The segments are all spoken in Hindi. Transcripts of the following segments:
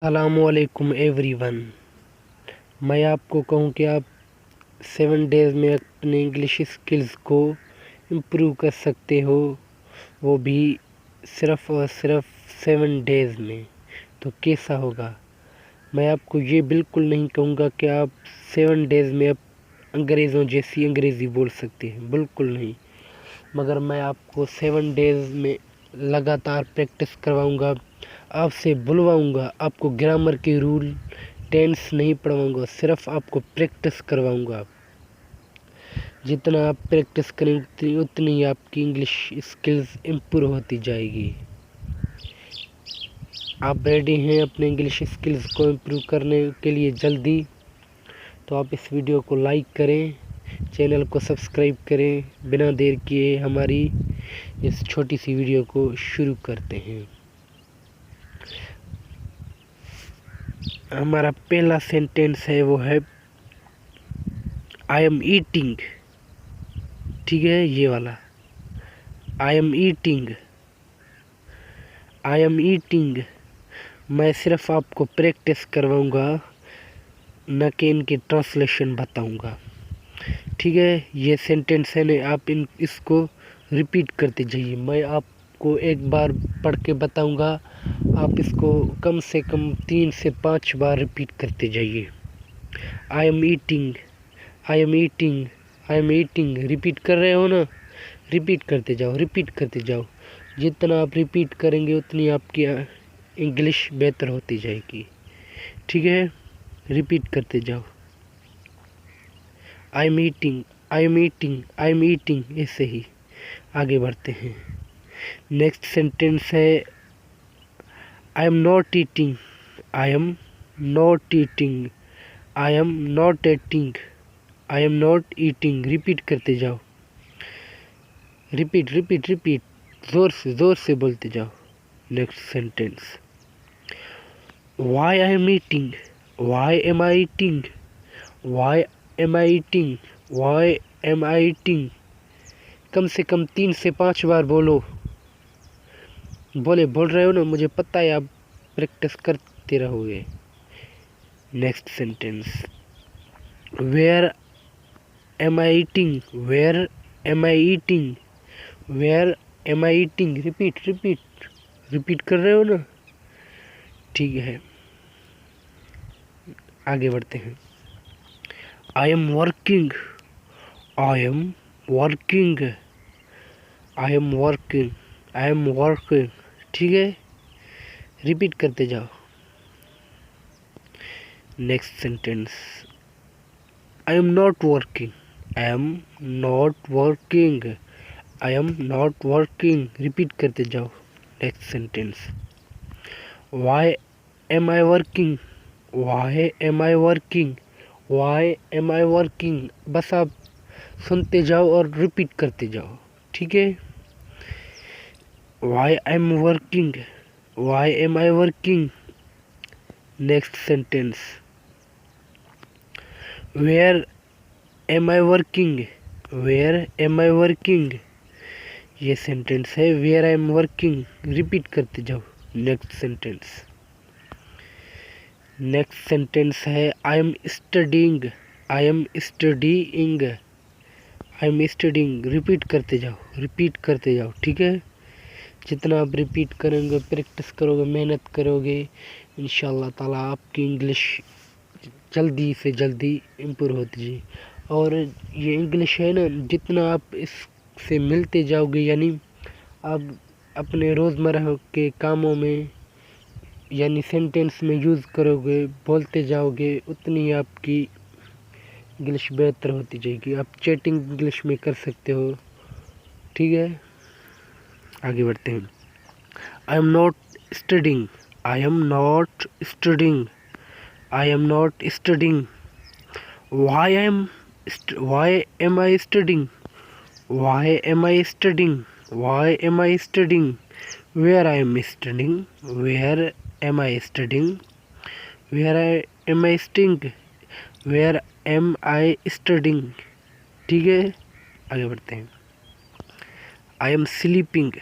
अस्सलामुअलैकुम एवरीवन। मैं आपको कहूँ कि आप 7 डेज़ में अपने इंग्लिश स्किल्स को इम्प्रूव कर सकते हो, वो भी सिर्फ़ और सिर्फ 7 डेज़ में। तो कैसा होगा? मैं आपको ये बिल्कुल नहीं कहूँगा कि आप 7 डेज़ में आप अंग्रेज़ों जैसी अंग्रेज़ी बोल सकते हैं, बिल्कुल नहीं। मगर मैं आपको 7 डेज़ में लगातार प्रैक्टिस करवाऊँगा, आपसे बुलवाऊँगा, आपको ग्रामर के रूल टेंस नहीं पढ़वाऊँगा, सिर्फ आपको प्रैक्टिस करवाऊँगा। जितना आप प्रैक्टिस करेंगे उतनी ही आपकी इंग्लिश स्किल्स इम्प्रूव होती जाएगी। आप रेडी हैं अपने इंग्लिश स्किल्स को इम्प्रूव करने के लिए जल्दी? तो आप इस वीडियो को लाइक करें, चैनल को सब्सक्राइब करें। बिना देर किए हमारी इस छोटी सी वीडियो को शुरू करते हैं। हमारा पहला सेंटेंस है वो है आई एम ईटिंग। ठीक है, ये वाला आई am eating. I am eating मैं सिर्फ आपको प्रैक्टिस करवाऊंगा, न कि इनकी ट्रांसलेशन बताऊंगा। ठीक है, ये सेंटेंस है ना, आप इसको रिपीट करते जाइए। मैं आपको एक बार पढ़ के बताऊंगा, आप इसको कम से कम 3 से 5 बार रिपीट करते जाइए। आई am eating, I am eating, I am eating. Repeat कर रहे हो ना? रिपीट करते जाओ, रिपीट करते जाओ। जितना आप रिपीट करेंगे उतनी आपकी इंग्लिश बेहतर होती जाएगी। ठीक है, रिपीट करते जाओ। I am eating, I am eating, I am eating. ऐसे ही आगे बढ़ते हैं। नेक्स्ट सेंटेंस है I am not eating, I am not eating, I am not eating, I am not eating. Repeat करते जाओ, रिपीट रिपीट रिपीट, जोर से बोलते जाओ। Next sentence why I am eating, why am I eating, why am I eating, why am I eating. कम से कम 3 से 5 बार बोलो। बोल रहे हो ना, मुझे पता है आप प्रैक्टिस करते रहोगे। Next sentence where am I eating, where am I eating, where am I eating. Repeat repeat repeat कर रहे हो ना? ठीक है, आगे बढ़ते हैं। I am working, I am working, I am working, I am working. ठीक है, रिपीट करते जाओ। Next sentence I am not working, I am not working, I am not working. Repeat करते जाओ। Next sentence why am I working, why am I working, why am I working. बस आप सुनते जाओ और रिपीट करते जाओ। ठीक है, why I am working, why am I working. Next sentence where am I working, where am I working. ये सेंटेंस है where I am working. Repeat करते जाओ। नेक्स्ट सेंटेंस है I am studying, I am studying, I am studying. Repeat करते जाओ, रिपीट करते जाओ। ठीक है, जितना आप रिपीट करेंगे, प्रैक्टिस करोगे, मेहनत करोगे, इंशाल्लाह ताला आपकी इंग्लिश जल्दी से जल्दी इम्प्रूव होती जाए। और ये इंग्लिश है ना, जितना आप इससे मिलते जाओगे, यानी आप अपने रोज़मर्रा के कामों में यानी सेंटेंस में यूज़ करोगे, बोलते जाओगे, उतनी ही आपकी इंग्लिश बेहतर होती जाएगी। आप चैटिंग इंग्लिश में कर सकते हो। ठीक है, आगे बढ़ते हैं। I am not studying, I am not studying, I am not studying. Why am I studying, why am I studying, why am I studying. Where I am studying, where am I studying, where am I studying, where am I studying. ठीक है, आगे बढ़ते हैं। I am sleeping,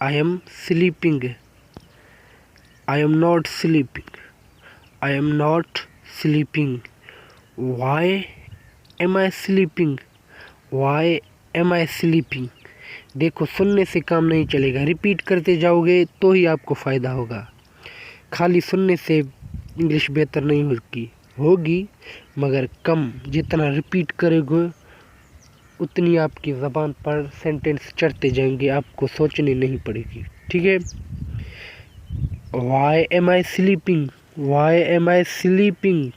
I am sleeping, I am not sleeping, I am not sleeping. Why am I sleeping? Why am I sleeping? देखो, सुनने से काम नहीं चलेगा, रिपीट करते जाओगे तो ही आपको फ़ायदा होगा। खाली सुनने से इंग्लिश बेहतर नहीं होगी मगर कम, जितना रिपीट करोगे उतनी आपकी ज़बान पर सेंटेंस चढ़ते जाएंगे, आपको सोचनी नहीं पड़ेगी। ठीक है। Why am I sleeping? Why am I sleeping?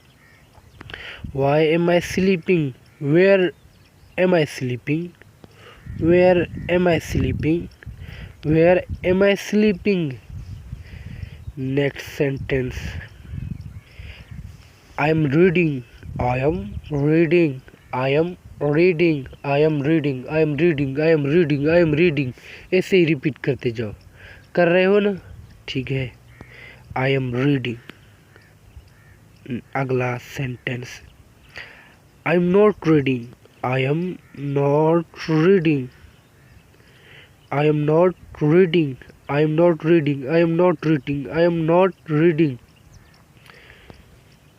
Why am I sleeping? Where am I sleeping? Where am I sleeping? Where am I sleeping? Next sentence. I am reading. I am reading. I am reading. I am reading. I am reading. I am reading. I am reading. ऐसे ही रिपीट करते जाओ। कर रहे हो ना? ठीक है। I am reading. अगला sentence. I am not reading. I am not reading. I am not reading. I am not reading. I am not reading. I am not reading.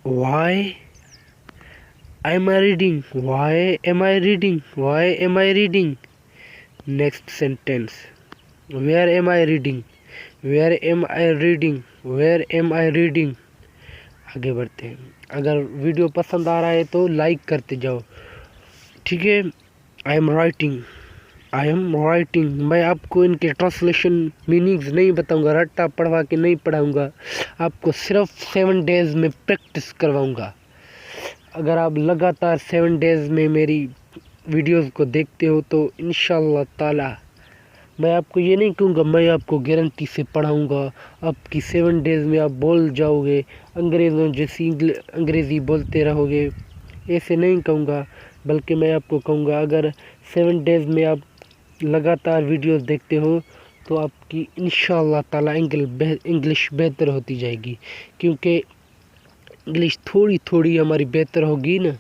Why am I reading? Why am I reading? Why am I reading? Next sentence. Where am I reading? Where am I reading? Where am I reading? आगे बढ़ते हैं। अगर वीडियो पसंद आ रहा है तो लाइक करते जाओ। ठीक है। I am writing. I am writing. मैं आपको इनके ट्रांसलेशन मीनिंग्स नहीं बताऊंगा, रट्टा पढ़वा के नहीं पढ़ाऊंगा, आपको सिर्फ 7 डेज़ में प्रैक्टिस करवाऊंगा। अगर आप लगातार 7 डेज़ में मेरी वीडियोस को देखते हो तो इंशाल्लाह ताला मैं आपको ये नहीं कहूँगा, मैं आपको गारंटी से पढ़ाऊँगा, आपकी 7 डेज़ में आप बोल जाओगे, अंग्रेज़ों जैसी अंग्रेज़ी बोलते रहोगे, ऐसे नहीं कहूँगा। बल्कि मैं आपको कहूँगा अगर 7 डेज़ में आप लगातार वीडियोस देखते हो तो आपकी इंशाल्लाह ताला इंग्लिश बेहतर होती जाएगी। क्योंकि इंग्लिश थोड़ी थोड़ी हमारी बेहतर होगी ना,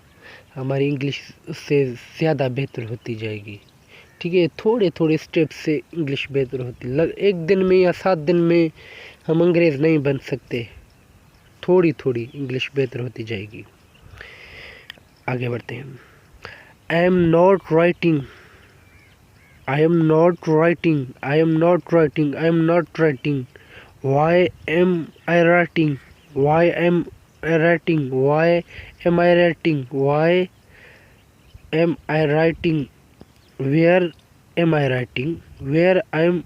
हमारी इंग्लिश से ज़्यादा बेहतर होती जाएगी। ठीक है। थोड़े थोड़े स्टेप से इंग्लिश बेहतर होती। एक दिन में या 7 दिन में हम अंग्रेज़ नहीं बन सकते, थोड़ी थोड़ी इंग्लिश बेहतर होती जाएगी। आगे बढ़ते हैं। I am not writing. I am not writing. I am not writing. I am not writing. Why am I writing? Why am I writing? Why am I writing? Why am I writing? Where am I writing? Where am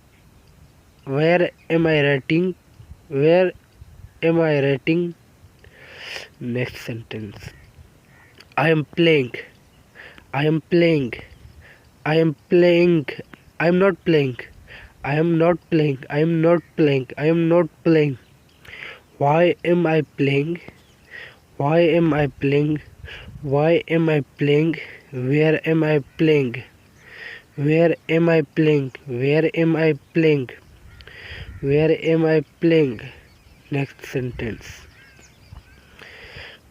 I writing? Where am I writing? Next sentence. I am playing. I am playing. I am playing. I am not playing. I am not playing. I am not playing. I am not playing. Why am I playing? Why am I playing? Why am I playing? Where am I playing? Where am I playing? Where am I playing? Where am I playing? Next sentence.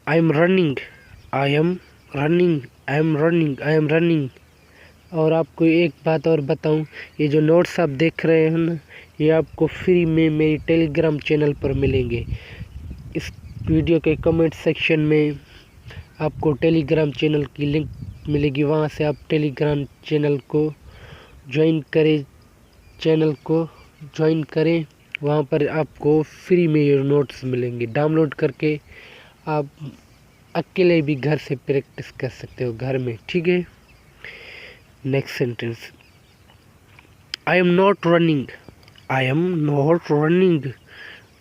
I am running. I am running. I am running. I am running. और आपको एक बात और बताऊं, ये जो नोट्स आप देख रहे हैं ना, ये आपको फ्री में मेरी टेलीग्राम चैनल पर मिलेंगे। इस वीडियो के कमेंट सेक्शन में आपको टेलीग्राम चैनल की लिंक मिलेगी, वहाँ से आप टेलीग्राम चैनल को ज्वाइन करें। वहाँ पर आपको फ्री में ये नोट्स मिलेंगे। डाउनलोड करके आप अकेले भी घर से प्रैक्टिस कर सकते हो घर में। ठीक है। Next sentence. I am not running. I am not running.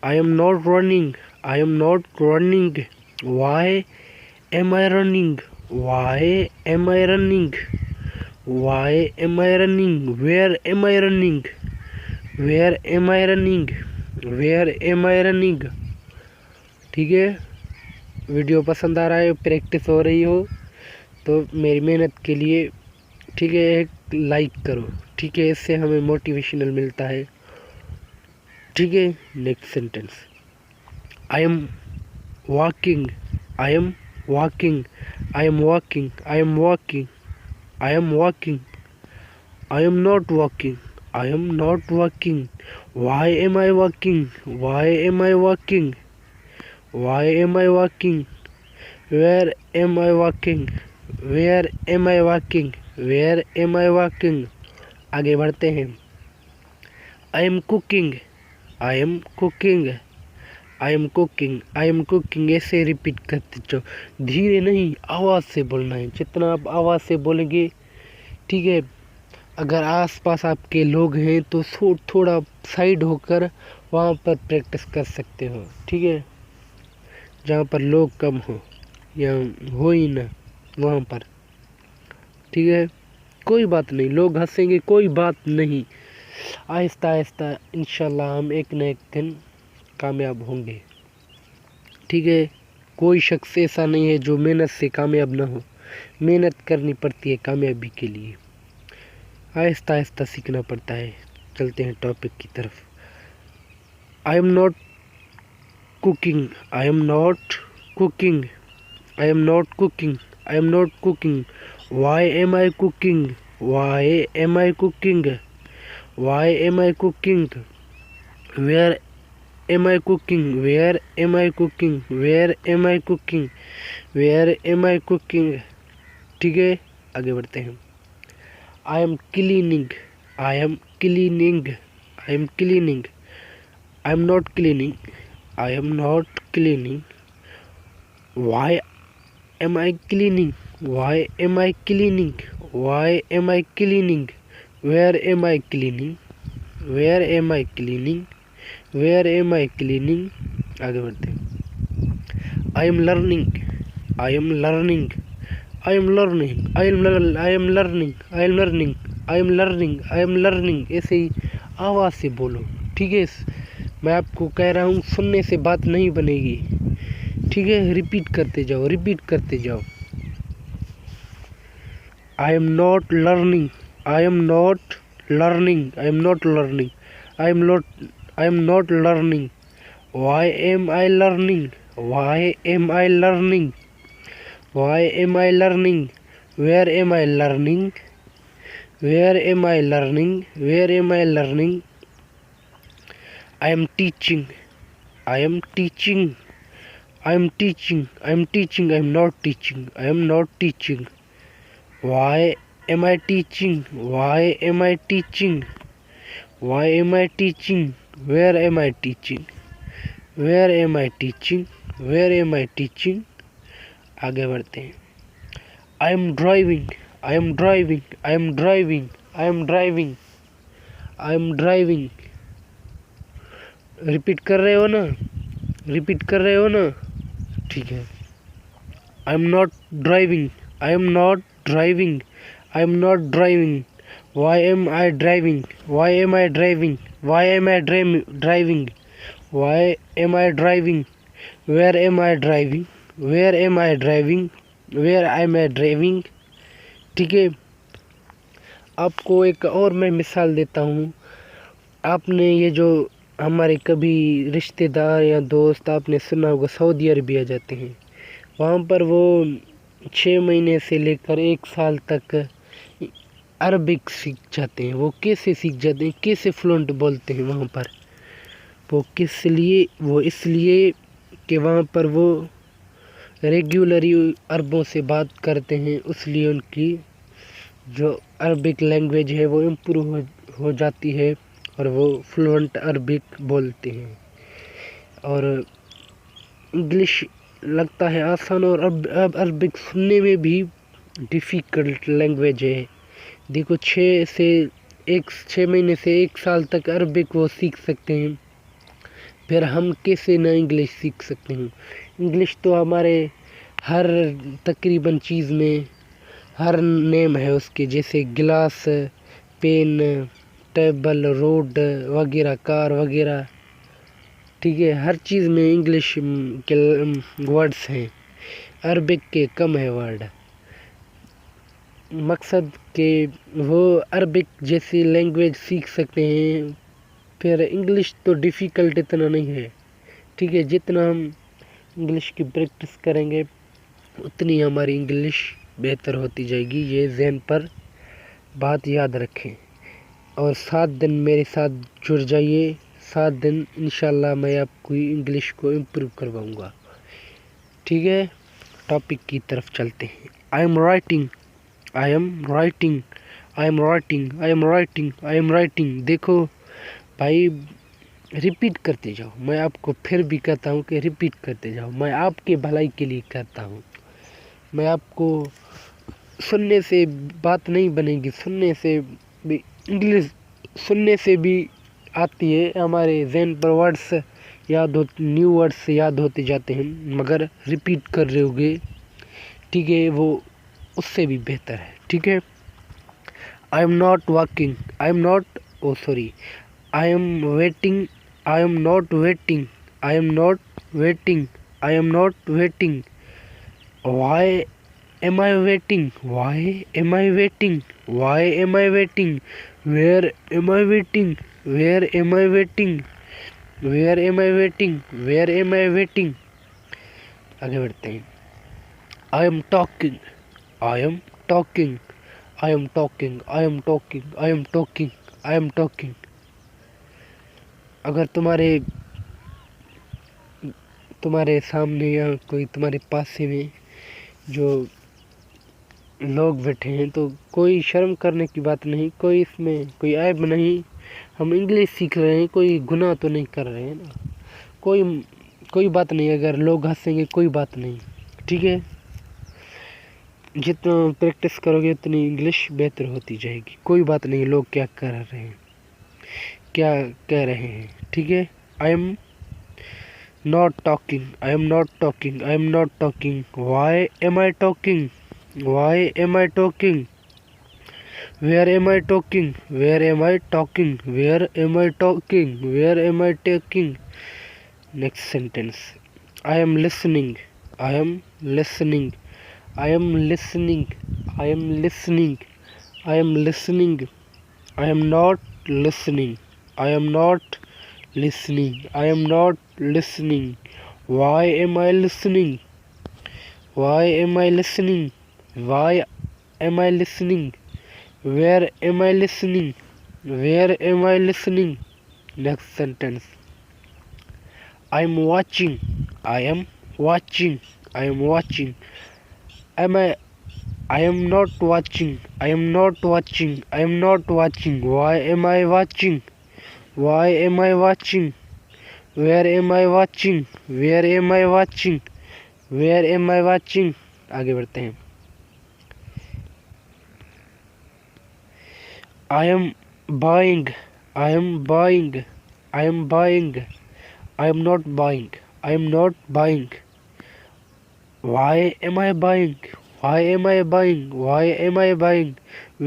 I am not running. I am not running. Why am I running? Why am I running? Why am I running? Where am I running? Where am I running? Where am I running? ठीक है। वीडियो पसंद आ रहा है, प्रैक्टिस हो रही हो तो मेरी मेहनत के लिए ठीक है एक लाइक करो। ठीक है, इससे हमें मोटिवेशनल मिलता है। ठीक है। Next sentence. I am walking. I M walking. I am walking. I am walking. I am walking. I am not walking. I am not walking. Why am I walking? Why am I walking? Why am I walking, where am I walking, where am I walking, where am I walking. आगे बढ़ते हैं। I am cooking, I am cooking, I am cooking, I am cooking. ऐसे रिपीट करते जाओ, धीरे नहीं, आवाज़ से बोलना है। जितना आप आवाज़ से बोलेंगे, ठीक है। अगर आसपास आपके लोग हैं तो थोड़ा साइड होकर वहाँ पर प्रैक्टिस कर सकते हो, ठीक है। जहाँ पर लोग कम हो या हो ही ना वहाँ पर, ठीक है। कोई बात नहीं, लोग हंसेंगे, कोई बात नहीं। आहिस्ता आहिस्ता इंशाल्लाह हम एक न एक दिन कामयाब होंगे, ठीक है। कोई शख्स ऐसा नहीं है जो मेहनत से कामयाब ना हो। मेहनत करनी पड़ती है कामयाबी के लिए, आहिस्ता आहिस्ता सीखना पड़ता है। चलते हैं टॉपिक की तरफ। I am not cooking, I am not cooking, I am not cooking, I am not cooking. Why am I cooking, why am I cooking, why am I cooking, where am I cooking, where am I cooking, where am I cooking, where am I cooking, ठीक है। आगे बढ़ते हैं। I am cleaning, I am cleaning, I am cleaning, I am not cleaning, I am not cleaning. Why am I cleaning, why am I cleaning, why am I cleaning, where am I cleaning, where am I cleaning, where am I cleaning. आगे बढ़ते हैं। I am learning, I am learning, I am learning, I am learning, I am learning, I am learning, I am learning, I am learning. ऐसे ही आवाज़ से बोलो, ठीक है। मैं आपको कह रहा हूँ, सुनने से बात नहीं बनेगी, ठीक है। रिपीट करते जाओ, रिपीट करते जाओ। I am not learning, I am not learning, I am not learning, I am not, I am not learning. Why am I learning, why am I learning, why am I learning, where am I learning, where am I learning, where am I learning. I am teaching, I am teaching, I am teaching, I am teaching, I am not teaching, I am not teaching. Why am I teaching? Why am I teaching? Why am I teaching? Where am I teaching? Where am I teaching? Where am I teaching? आगे बढ़ते हैं। I am driving, I am driving, I am driving, I am driving, I am driving. Repeat कर रहे हो ना, रिपीट कर रहे हो ना, ठीक है। I am not driving, I am not driving, I am not driving. Why am I driving, why am I driving, why am I driving, why am I driving, where am I driving, where am I driving, where I am I driving, ठीक है। आपको एक और मैं मिसाल देता हूँ। आपने ये जो हमारे कभी रिश्तेदार या दोस्त, आपने सुना होगा सऊदी अरबिया जाते हैं, वहाँ पर वो 6 महीने से लेकर 1 साल तक अरबिक सीख जाते हैं। वो कैसे सीख जाते हैं, कैसे फ्लुएंट बोलते हैं वहाँ पर, वो किस लिए, वो इसलिए कि वहाँ पर वो रेगुलरली अरबों से बात करते हैं, इसलिए उनकी जो अरबिक लैंग्वेज है वो इम्प्रूव हो जाती है और वो फ्लुएंट अरबिक बोलते हैं। और इंग्लिश लगता है आसान, और अब अरबिक सुनने में भी डिफ़िकल्ट लैंग्वेज है। देखो 6 महीने से 1 साल तक अरबिक वो सीख सकते हैं, फिर हम कैसे ना इंग्लिश सीख सकते हैं। इंग्लिश तो हमारे हर तकरीबन चीज़ में हर नेम है उसके, जैसे गिलास, पेन, टेबल, रोड वगैरह, कार वगैरह, ठीक है। हर चीज़ में इंग्लिश के वर्ड्स हैं, अरबिक के कम है वर्ड। मकसद के वो अरबिक जैसी लैंग्वेज सीख सकते हैं, फिर इंग्लिश तो डिफ़िकल्ट इतना नहीं है, ठीक है। जितना हम इंग्लिश की प्रैक्टिस करेंगे उतनी हमारी इंग्लिश बेहतर होती जाएगी। ये ज़हन पर बात याद रखें, और 7 दिन मेरे साथ जुड़ जाइए। 7 दिन इंशाल्लाह मैं आपकी इंग्लिश को इम्प्रूव करवाऊँगा। ठीक है, टॉपिक की तरफ चलते हैं। I am writing, I am writing, I am writing, I am writing, I am writing. देखो भाई, रिपीट करते जाओ। मैं आपको फिर भी कहता हूँ कि रिपीट करते जाओ। मैं आपके भलाई के लिए करता हूँ। मैं आपको सुनने से बात नहीं बनेगी, सुनने से भी इंग्लिश सुनने से भी आती है। हमारे ज़हन पर वर्ड्स याद हो, न्यू वर्ड्स याद होते जाते हैं, मगर रिपीट कर रहे होगे, ठीक है, वो उससे भी बेहतर है। ठीक है। I am not walking, I am not, oh sorry, I am waiting, I am not waiting, I am not waiting, I am not waiting. Why am I waiting? Why am I waiting? Why am I waiting? Where am I waiting? Where am I waiting? Where am I waiting? Where am I waiting? आगे बढ़ते हैं। I am talking, I am talking, I am talking, I am talking, I am talking, I am talking। अगर तुम्हारे सामने या कोई तुम्हारे पास में जो लोग बैठे हैं तो कोई शर्म करने की बात नहीं, कोई इसमें कोई ऐब नहीं। हम इंग्लिश सीख रहे हैं, कोई गुनाह तो नहीं कर रहे हैं ना। कोई बात नहीं, अगर लोग हंसेंगे कोई बात नहीं। ठीक है, जितना प्रैक्टिस करोगे उतनी इंग्लिश बेहतर होती जाएगी। कोई बात नहीं, लोग क्या कर रहे हैं, क्या कह रहे हैं। ठीक है। I am not talking, I am not talking, I am not talking. Why am I talking, why am I talking? Where am I talking? Where am I talking? Where am I talking? Where am I talking? Next sentence. I am listening, I am listening, I am listening, I am listening, I am listening, I am not listening, I am not listening, I am not listening. Why am I listening? Why am I listening? Why am I listening? Where am I listening? Where am I listening? Next sentence. I am watching, I am watching, I am watching. I am not watching, I am not watching, I am not watching. Why am I watching? Why am I watching? Where am I watching? Where am I watching? Where am I watching? आगे बढ़ते हैं। I am buying, I am buying, I am buying, I am not buying, I am not buying. Why am I buying? Why am I buying? Why am I buying?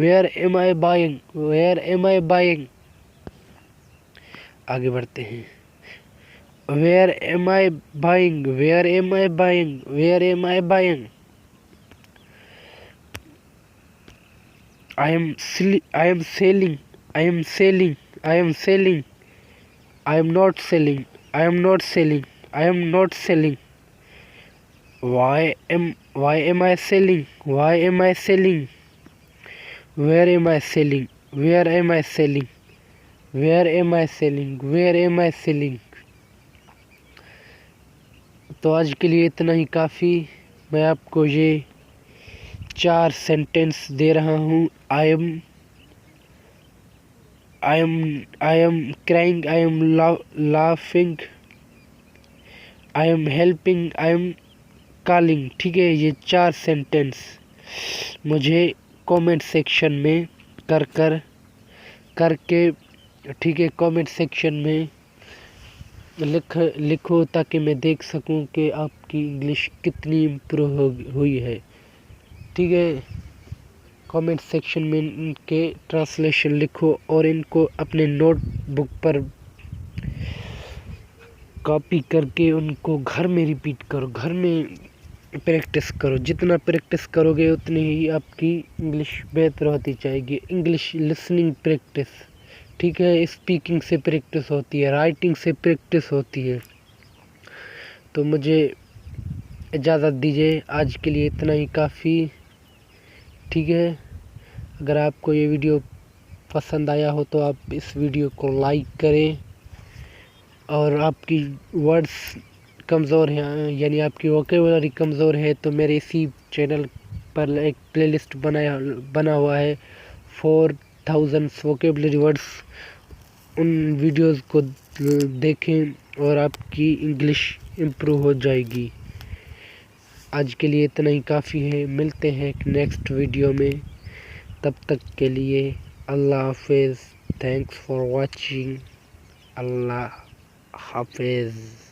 Where am I buying? Where am I buying? आगे बढ़ते हैं। Where am I buying? Where am I buying? Where am I buying? I am selling, I am selling, I am selling, I am selling. I am not selling, I am not selling, I am not selling. Why am I selling? Why am I selling? Where am I selling? Where am I selling? Where am I selling? Where am I selling? तो आज के लिए इतना ही काफ़ी। मैं आपको ये 4 सेंटेंस दे रहा हूँ। I am crying, I am laughing, I am helping, I am calling। ठीक है, ये 4 सेंटेंस मुझे कमेंट सेक्शन में करके, ठीक है, कमेंट सेक्शन में लिखो ताकि मैं देख सकूं कि आपकी इंग्लिश कितनी इम्प्रूव हुई है। ठीक है, कमेंट सेक्शन में इनके ट्रांसलेशन लिखो और इनको अपने नोटबुक पर कॉपी करके उनको घर में रिपीट करो, घर में प्रैक्टिस करो। जितना प्रैक्टिस करोगे उतनी ही आपकी इंग्लिश बेहतर होती जाएगी। इंग्लिश लिसनिंग प्रैक्टिस, ठीक है, स्पीकिंग से प्रैक्टिस होती है, राइटिंग से प्रैक्टिस होती है। तो मुझे इजाज़त दीजिए, आज के लिए इतना ही काफ़ी। ठीक है, अगर आपको ये वीडियो पसंद आया हो तो आप इस वीडियो को लाइक करें और आपकी वर्ड्स कमज़ोर हैं यानी आपकी वोकेबुलरी कमज़ोर है तो मेरे इसी चैनल पर एक प्लेलिस्ट बना हुआ है 4000 वोकेबुलरी वर्ड्स। उन वीडियोस को देखें और आपकी इंग्लिश इम्प्रूव हो जाएगी। आज के लिए इतना ही काफ़ी है, मिलते हैं नेक्स्ट वीडियो में। तब तक के लिए अल्लाह हाफिज़। Thanks for watching. अल्लाह हाफिज़।